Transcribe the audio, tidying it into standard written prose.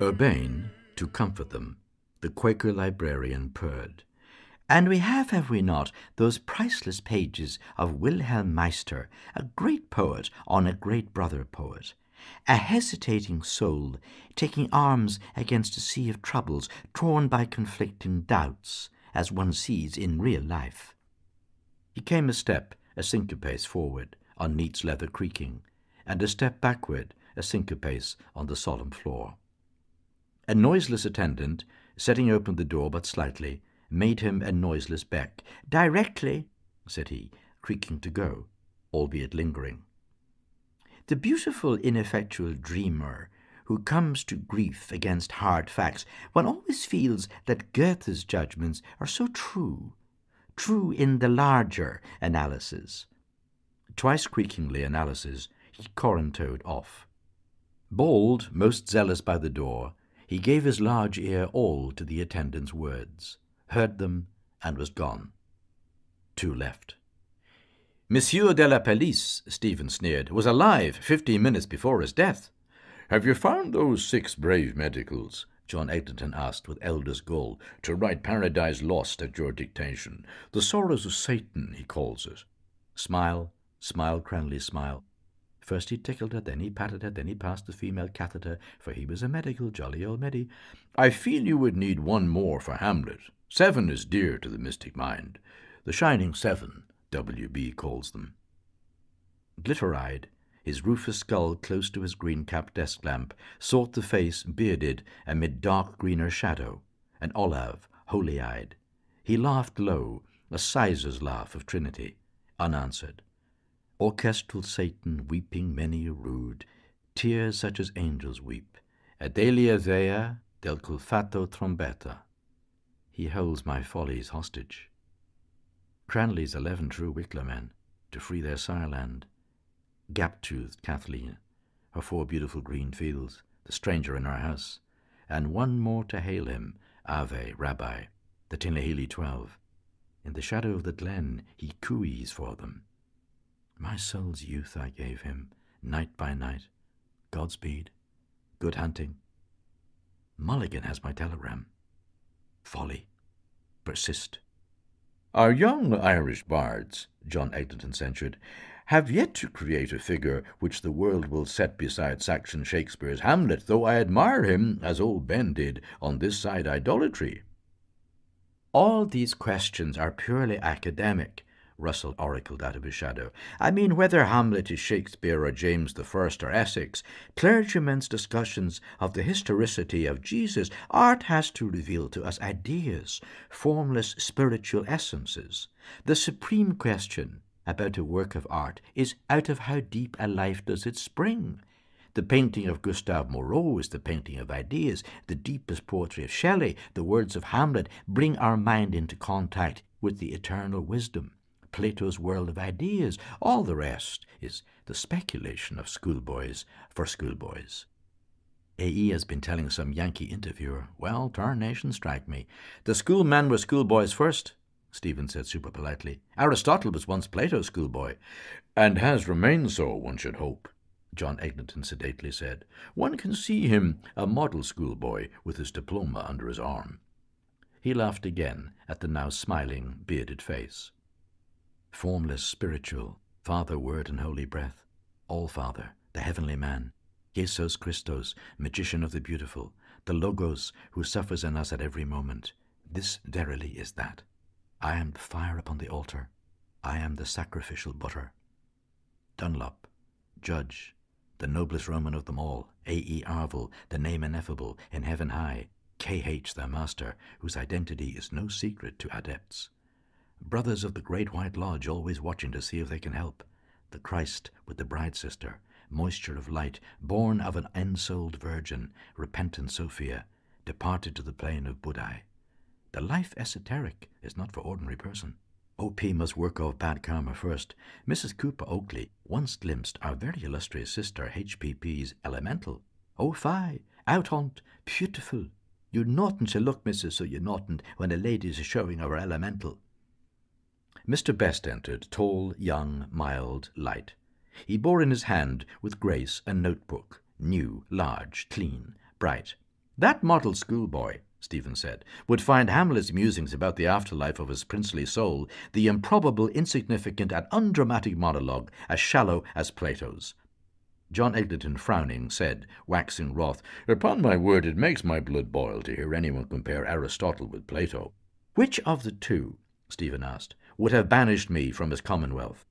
Urbane, to comfort them, the Quaker librarian purred. And we have we not, those priceless pages of Wilhelm Meister, a great poet on a great brother poet, a hesitating soul taking arms against a sea of troubles, torn by conflicting doubts, as one sees in real life. He came a step, a syncopace forward, on Neat's leather creaking, and a step backward, a syncopace on the solemn floor. A noiseless attendant, setting open the door but slightly, made him a noiseless beck. "Directly," said he, creaking to go, albeit lingering. The beautiful, ineffectual dreamer who comes to grief against hard facts, one always feels that Goethe's judgments are so true in the larger analysis. Twice creakingly analysis, he corantoed off. Bold, most zealous by the door, he gave his large ear all to the attendant's words, heard them, and was gone. Two left. "Monsieur de la Palisse," Stephen sneered, "was alive 15 minutes before his death." "Have you found those 6 brave medicals?" John Eglinton asked with elders' gall, "to write Paradise Lost at your dictation. The Sorrows of Satan, he calls it." Smile, Cranley, smile. First he tickled her, then he patted her, then he passed the female catheter, for he was a medical, jolly old Meddy. "I feel you would need 1 more for Hamlet. 7 is dear to the mystic mind. The Shining 7, W.B. calls them." Glitter-eyed, his rufous skull close to his green-capped desk lamp, sought the face bearded amid dark greener shadow, an olive, holy-eyed. He laughed low, a sizar's laugh of Trinity, unanswered. Orchestral Satan weeping many a rude, tears such as angels weep, Adelia Thea del culfato trombetta. He holds my follies hostage. Cranley's 11 true Wicklow men, to free their sireland. Gap-toothed Kathleen, her 4 beautiful green fields, the stranger in her house, and 1 more to hail him, Ave, Rabbi, the Tinahely 12. In the shadow of the glen he cooees for them. My soul's youth I gave him, night by night. Godspeed, good hunting. Mulligan has my telegram. Folly, persist. "Our young Irish bards," John Eglinton censured, "have yet to create a figure which the world will set beside Saxon Shakespeare's Hamlet, though I admire him, as old Ben did, on this side idolatry." "All these questions are purely academic," Russell oracled out of his shadow. "I mean, whether Hamlet is Shakespeare or James I or Essex, clergymen's discussions of the historicity of Jesus, art has to reveal to us ideas, formless spiritual essences. The supreme question about a work of art is, out of how deep a life does it spring? The painting of Gustave Moreau is the painting of ideas. The deepest poetry of Shelley, the words of Hamlet, bring our mind into contact with the eternal wisdom, Plato's world of ideas. All the rest is the speculation of schoolboys for schoolboys." A.E. has been telling some Yankee interviewer, "Well, tarnation strike me. The schoolmen were schoolboys first," Stephen said super politely. "Aristotle was once Plato's schoolboy." "And has remained so, one should hope," John Eglinton sedately said. "One can see him a model schoolboy with his diploma under his arm." He laughed again at the now smiling, bearded face. "Formless, spiritual, Father, Word, and Holy Breath, All-Father, the Heavenly Man, Jesus Christos, Magician of the Beautiful, the Logos who suffers in us at every moment. This verily is that. I am the fire upon the altar. I am the sacrificial butter." Dunlop, Judge, the noblest Roman of them all, A.E. Arvel, the name ineffable, in heaven high, K.H. their master, whose identity is no secret to adepts. Brothers of the Great White Lodge always watching to see if they can help. The Christ with the bride sister, moisture of light, born of an ensouled virgin, repentant Sophia, departed to the plane of Budai. The life esoteric is not for ordinary person. O.P. must work off bad karma first. Mrs. Cooper Oakley once glimpsed our very illustrious sister H.P.P.'s elemental. "Oh, fie, out on't, beautiful. You naughtn't to look, missus, so you naughtn't, when a lady's showing of her elemental." Mr. Best entered, tall, young, mild, light. He bore in his hand with grace a notebook, new, large, clean, bright. That model schoolboy, Stephen said, would find Hamlet's musings about the afterlife of his princely soul, the improbable, insignificant, and undramatic monologue, as shallow as Plato's. John Eglinton, frowning, said, waxing wroth, "Upon my word, it makes my blood boil to hear anyone compare Aristotle with Plato." "Which of the two," Stephen asked, "would have banished me from his commonwealth?"